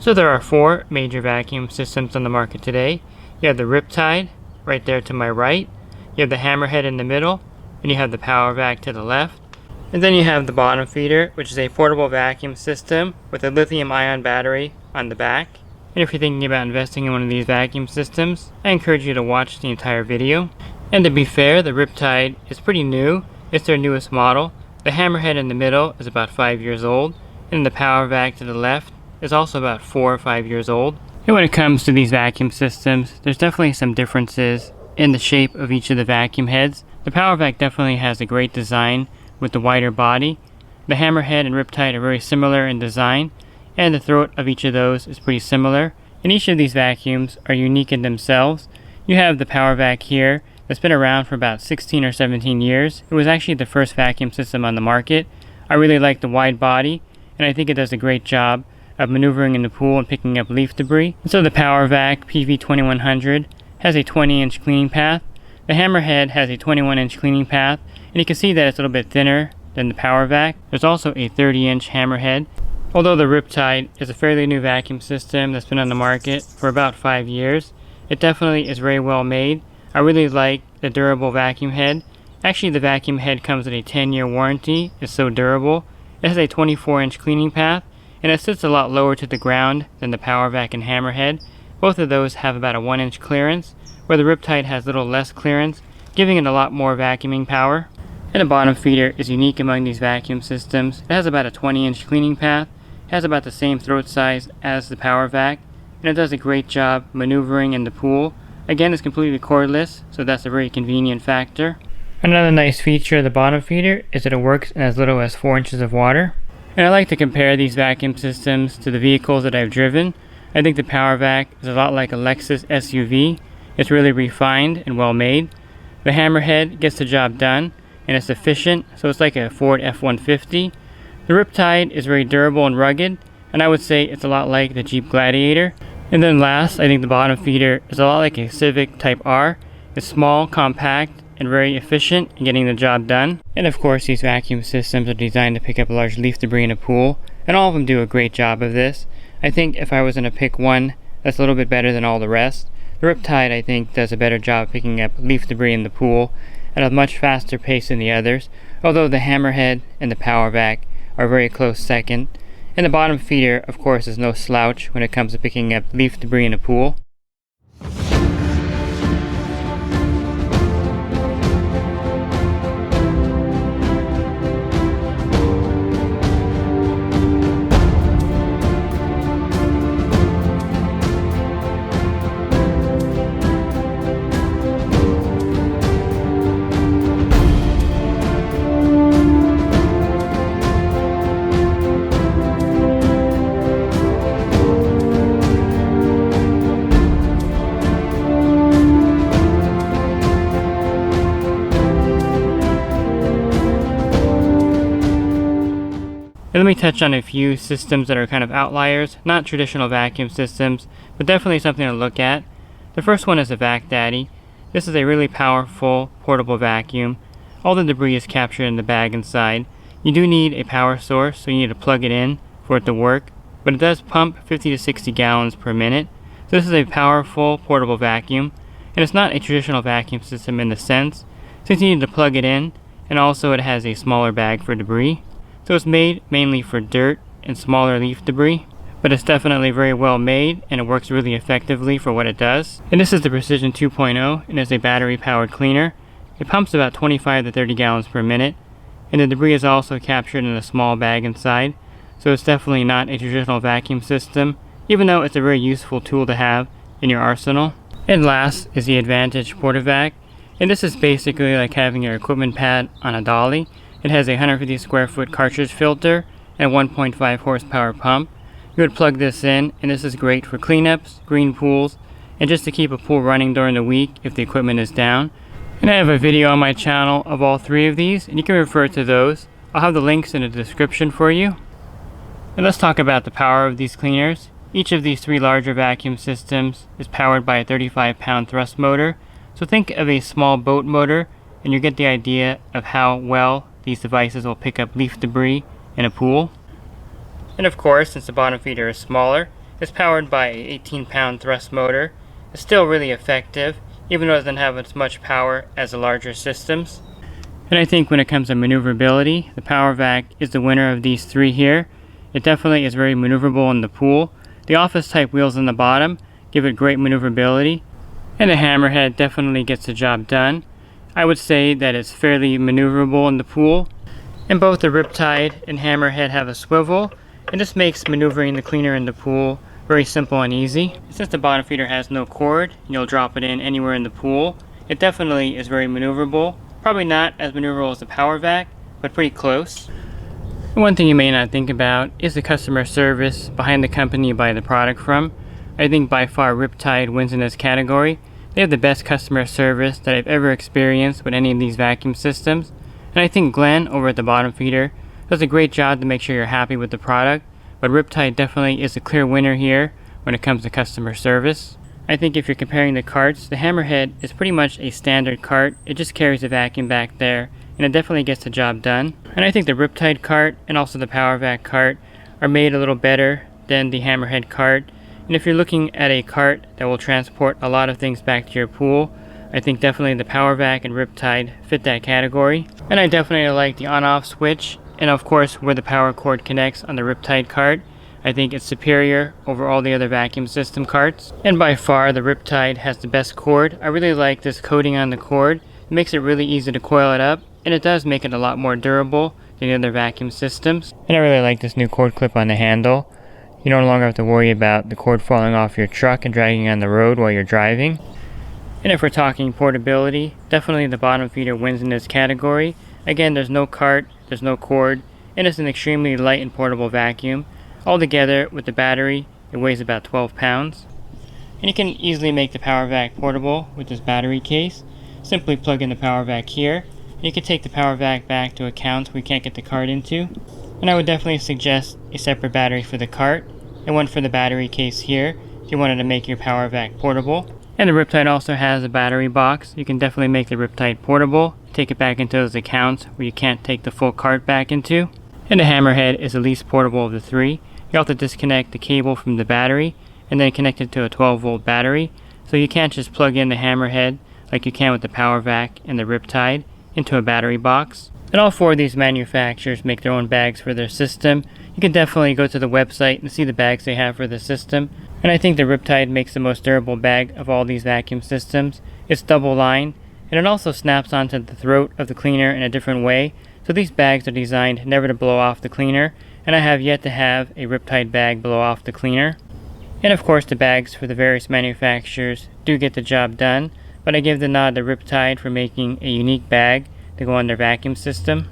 So there are four major vacuum systems on the market today. You have the Riptide, right there to my right. You have the Hammerhead in the middle, and you have the Power Vac to the left. And then you have the bottom feeder, which is a portable vacuum system with a lithium-ion battery on the back. And if you're thinking about investing in one of these vacuum systems, I encourage you to watch the entire video. And to be fair, the Riptide is pretty new. It's their newest model. The Hammerhead in the middle is about 5 years old, and the Power Vac to the left is also about 4 or 5 years old. And when it comes to these vacuum systems, there's definitely some differences in the shape of each of the vacuum heads. The Power Vac definitely has a great design with the wider body. The Hammerhead and Riptide are very similar in design, and the throat of each of those is pretty similar. And each of these vacuums are unique in themselves. You have the Power Vac here that's been around for about 16 or 17 years. It was actually the first vacuum system on the market. I really like the wide body, and I think it does a great job of maneuvering in the pool and picking up leaf debris. And so the Power Vac PV2100 has a 20-inch cleaning path. The Hammerhead has a 21-inch cleaning path, and you can see that it's a little bit thinner than the Power Vac. There's also a 30-inch Hammerhead. Although the Riptide is a fairly new vacuum system that's been on the market for about 5 years, it definitely is very well made. I really like the durable vacuum head. Actually, the vacuum head comes with a 10-year warranty. It's so durable. It has a 24-inch cleaning path, and it sits a lot lower to the ground than the Power Vac and Hammerhead. Both of those have about a 1-inch clearance, where the Riptide has a little less clearance, giving it a lot more vacuuming power. And the bottom feeder is unique among these vacuum systems. It has about a 20-inch cleaning path, has about the same throat size as the Power Vac, and it does a great job maneuvering in the pool. Again, it's completely cordless, so that's a very convenient factor. Another nice feature of the bottom feeder is that it works in as little as 4 inches of water. And I like to compare these vacuum systems to the vehicles that I've driven. I think the Power Vac is a lot like a Lexus SUV. It's really refined and well made. The Hammerhead gets the job done, and it's efficient, so it's like a Ford F-150. The Riptide is very durable and rugged, and I would say it's a lot like the Jeep Gladiator. And then last, I think the bottom feeder is a lot like a Civic Type R. It's small, compact, and very efficient in getting the job done. And of course, these vacuum systems are designed to pick up large leaf debris in a pool, and all of them do a great job of this. I think if I was going to pick one that's a little bit better than all the rest, the Riptide I think does a better job picking up leaf debris in the pool at a much faster pace than the others, although the Hammerhead and the Power Vac are very close second. And the bottom feeder, of course, is no slouch when it comes to picking up leaf debris in a pool. And let me touch on a few systems that are kind of outliers, not traditional vacuum systems, but definitely something to look at. The first one is the Vac Daddy. This is a really powerful portable vacuum. All the debris is captured in the bag inside. You do need a power source, so you need to plug it in for it to work, but it does pump 50 to 60 gallons per minute. So this is a powerful portable vacuum, and it's not a traditional vacuum system in the sense, since you need to plug it in, and also it has a smaller bag for debris. So it's made mainly for dirt and smaller leaf debris, but it's definitely very well made, and it works really effectively for what it does. And this is the Precision 2.0, and it's a battery powered cleaner. It pumps about 25 to 30 gallons per minute, and the debris is also captured in a small bag inside, so it's definitely not a traditional vacuum system, even though it's a very useful tool to have in your arsenal. And last is the Advantage Portavac, and this is basically like having your equipment pad on a dolly. It has a 150 square foot cartridge filter and a 1.5 horsepower pump. You would plug this in, and this is great for cleanups, green pools, and just to keep a pool running during the week if the equipment is down. And I have a video on my channel of all three of these, and you can refer to those. I'll have the links in the description for you. And let's talk about the power of these cleaners. Each of these three larger vacuum systems is powered by a 35-pound thrust motor. So think of a small boat motor, and you get the idea of how well these devices will pick up leaf debris in a pool. And of course, since the bottom feeder is smaller, It's powered by a 18-pound thrust motor. It's still really effective, even though it doesn't have as much power as the larger systems. And I think when it comes to maneuverability, the Power Vac is the winner of these three here. It definitely is very maneuverable in the pool. The office type wheels on the bottom give it great maneuverability, and the hammerhead definitely gets the job done. I would say that it's fairly maneuverable in the pool. And both the Riptide and hammerhead have a swivel, and this makes maneuvering the cleaner in the pool very simple and easy. Since the bottom feeder has no cord, you'll drop it in anywhere in the pool. It definitely is very maneuverable. Probably not as maneuverable as the Power Vac, but pretty close. And one thing you may not think about is the customer service behind the company you buy the product from. I think by far Riptide wins in this category. They have the best customer service that I've ever experienced with any of these vacuum systems. And I think Glenn over at the bottom feeder does a great job to make sure you're happy with the product. But Riptide definitely is a clear winner here when it comes to customer service. I think if you're comparing the carts, the hammerhead is pretty much a standard cart. It just carries the vacuum back there, and it definitely gets the job done. And I think the Riptide cart and also the Power Vac cart are made a little better than the hammerhead cart. And if you're looking at a cart that will transport a lot of things back to your pool, I think definitely the Power Vac and Riptide fit that category. And I definitely like the on-off switch, and of course where the power cord connects on the Riptide cart. I think it's superior over all the other vacuum system carts. And by far the Riptide has the best cord. I really like this coating on the cord. It makes it really easy to coil it up, and it does make it a lot more durable than the other vacuum systems. And I really like this new cord clip on the handle. You no longer have to worry about the cord falling off your truck and dragging on the road while you're driving. And if we're talking portability, definitely the bottom feeder wins in this category. Again, there's no cart, there's no cord, and it's an extremely light and portable vacuum. Altogether, with the battery, it weighs about 12 pounds. And you can easily make the Power Vac portable with this battery case. Simply plug in the Power Vac here, and you can take the Power Vac back to accounts we can't get the cart into. And I would definitely suggest a separate battery for the cart, and one for the battery case here, if you wanted to make your Power Vac portable. And the Riptide also has a battery box. You can definitely make the Riptide portable, take it back into those accounts where you can't take the full cart back into. And the hammerhead is the least portable of the three. You have to disconnect the cable from the battery and then connect it to a 12-volt battery. So you can't just plug in the hammerhead like you can with the Power Vac and the Riptide into a battery box. And all four of these manufacturers make their own bags for their system. You can definitely go to the website and see the bags they have for the system. And I think the Riptide makes the most durable bag of all these vacuum systems. It's double lined, and it also snaps onto the throat of the cleaner in a different way. So these bags are designed never to blow off the cleaner, and I have yet to have a Riptide bag blow off the cleaner. And of course the bags for the various manufacturers do get the job done, but I give the nod to Riptide for making a unique bag to go on their vacuum system.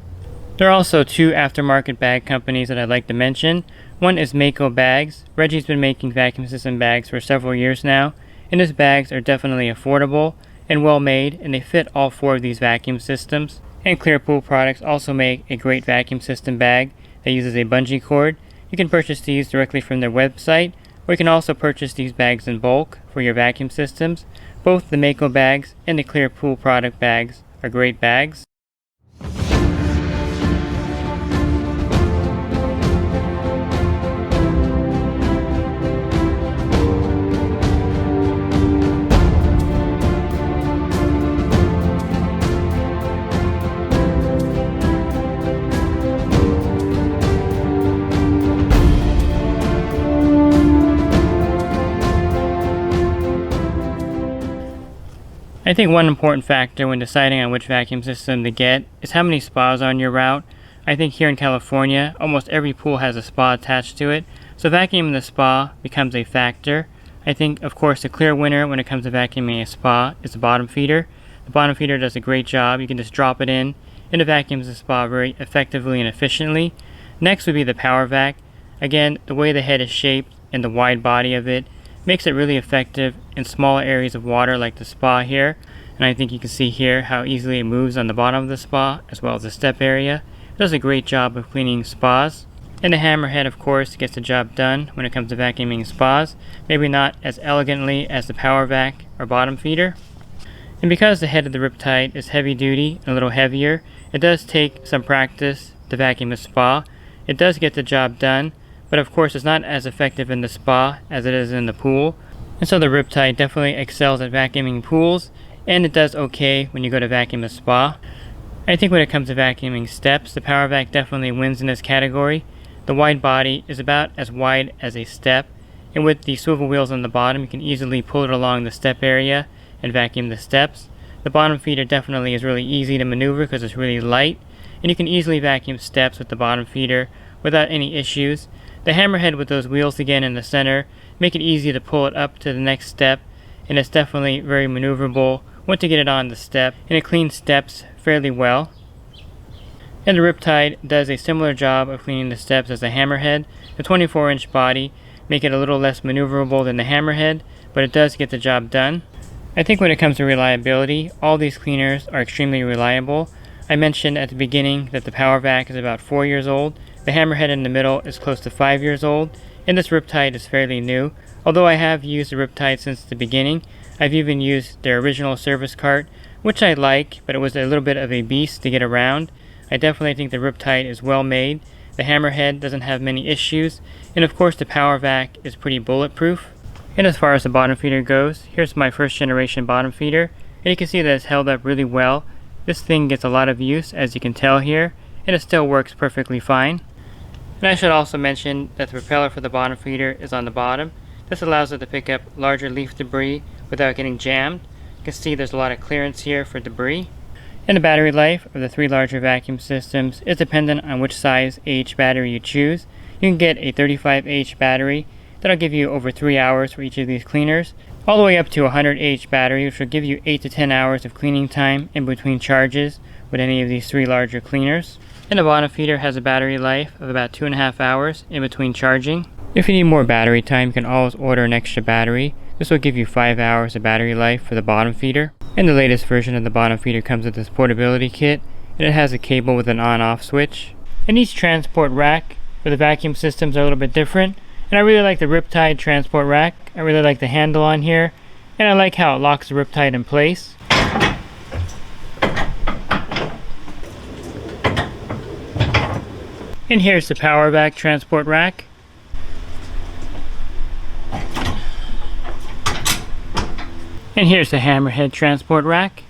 There are also two aftermarket bag companies that I'd like to mention. One is Mako Bags. Reggie's been making vacuum system bags for several years now, and his bags are definitely affordable and well made, and they fit all four of these vacuum systems. And Clearpool Products also make a great vacuum system bag that uses a bungee cord. You can purchase these directly from their website, or you can also purchase these bags in bulk for your vacuum systems. Both the Mako bags and the Clearpool product bags are great bags. I think one important factor when deciding on which vacuum system to get is how many spas are on your route. I think here in California, almost every pool has a spa attached to it, so vacuuming the spa becomes a factor. I think, of course, the clear winner when it comes to vacuuming a spa is the bottom feeder. The bottom feeder does a great job. You can just drop it in, and it vacuums the spa very effectively and efficiently. Next would be the Power Vac. Again, the way the head is shaped and the wide body of it makes it really effective in smaller areas of water like the spa here. And I think you can see here how easily it moves on the bottom of the spa as well as the step area. It does a great job of cleaning spas. And the hammerhead, of course, gets the job done when it comes to vacuuming spas. Maybe not as elegantly as the Power Vac or bottom feeder. And because the head of the Riptide is heavy duty and a little heavier, it does take some practice to vacuum a spa. It does get the job done, but of course it's not as effective in the spa as it is in the pool. And so the Riptide definitely excels at vacuuming pools, and it does okay when you go to vacuum a spa. I think when it comes to vacuuming steps, the Power Vac definitely wins in this category. The wide body is about as wide as a step, and with the swivel wheels on the bottom, you can easily pull it along the step area and vacuum the steps. The bottom feeder definitely is really easy to maneuver because it's really light, and you can easily vacuum steps with the bottom feeder without any issues. The hammerhead with those wheels again in the center make it easy to pull it up to the next step, and it's definitely very maneuverable once you get it on the step, and it cleans steps fairly well. And the Riptide does a similar job of cleaning the steps as the hammerhead. The 24-inch body make it a little less maneuverable than the hammerhead, but it does get the job done. I think when it comes to reliability, all these cleaners are extremely reliable. I mentioned at the beginning that the Power Vac is about 4 years old. The hammerhead in the middle is close to 5 years old, and this Riptide is fairly new. Although I have used the Riptide since the beginning, I've even used their original service cart, which I like, but it was a little bit of a beast to get around. I definitely think the Riptide is well made. The hammerhead doesn't have many issues, and of course the Power Vac is pretty bulletproof. And as far as the bottom feeder goes, here's my first generation bottom feeder, and you can see that it's held up really well. This thing gets a lot of use, as you can tell here, and it still works perfectly fine. And I should also mention that the propeller for the bottom feeder is on the bottom. This allows it to pick up larger leaf debris without getting jammed. You can see there's a lot of clearance here for debris. And the battery life of the 3 larger vacuum systems is dependent on which size AH battery you choose. You can get a 35 AH battery that'll give you over 3 hours for each of these cleaners, all the way up to a 100 AH battery, which will give you 8 to 10 hours of cleaning time in between charges with any of these 3 larger cleaners. And the bottom feeder has a battery life of about 2.5 hours in between charging. If you need more battery time, you can always order an extra battery. This will give you 5 hours of battery life for the bottom feeder. And the latest version of the bottom feeder comes with this portability kit, and it has a cable with an on-off switch. And each transport rack for the vacuum systems are a little bit different. And I really like the Riptide transport rack. I really like the handle on here, and I like how it locks the Riptide in place. And here's the Power Vac transport rack. And here's the hammerhead transport rack.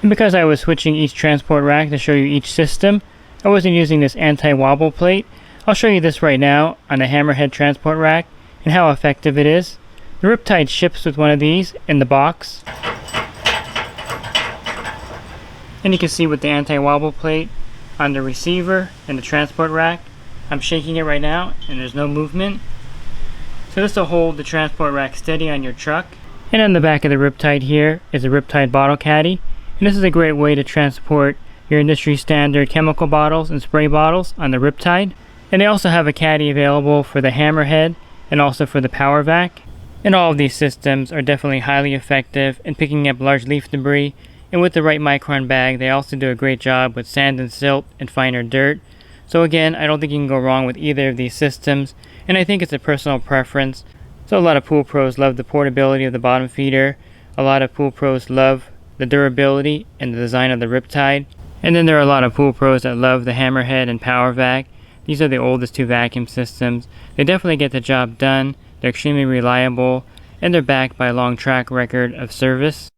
And because I was switching each transport rack to show you each system, I wasn't using this anti-wobble plate. I'll show you this right now on the hammerhead transport rack and how effective it is. The Riptide ships with one of these in the box. And you can see with the anti-wobble plate on the receiver and the transport rack, I'm shaking it right now and there's no movement. So this will hold the transport rack steady on your truck. And on the back of the Riptide here is a Riptide bottle caddy. And this is a great way to transport your industry standard chemical bottles and spray bottles on the Riptide. And they also have a caddy available for the hammerhead and also for the Power Vac. And all of these systems are definitely highly effective in picking up large leaf debris. And with the right micron bag, they also do a great job with sand and silt and finer dirt. So again, I don't think you can go wrong with either of these systems, and I think it's a personal preference. So a lot of pool pros love the portability of the bottom feeder. A lot of pool pros love the durability and the design of the Riptide. And then there are a lot of pool pros that love the hammerhead and Power Vac. These are the oldest 2 vacuum systems. They definitely get the job done. They're extremely reliable, and they're backed by a long track record of service.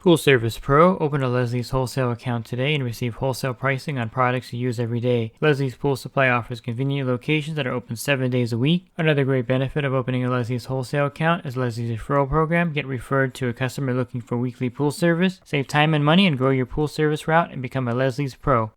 Pool Service Pro, open a Leslie's wholesale account today and receive wholesale pricing on products you use every day. Leslie's Pool Supply offers convenient locations that are open 7 days a week. Another great benefit of opening a Leslie's wholesale account is Leslie's referral program. Get referred to a customer looking for weekly pool service. Save time and money and grow your pool service route and become a Leslie's Pro.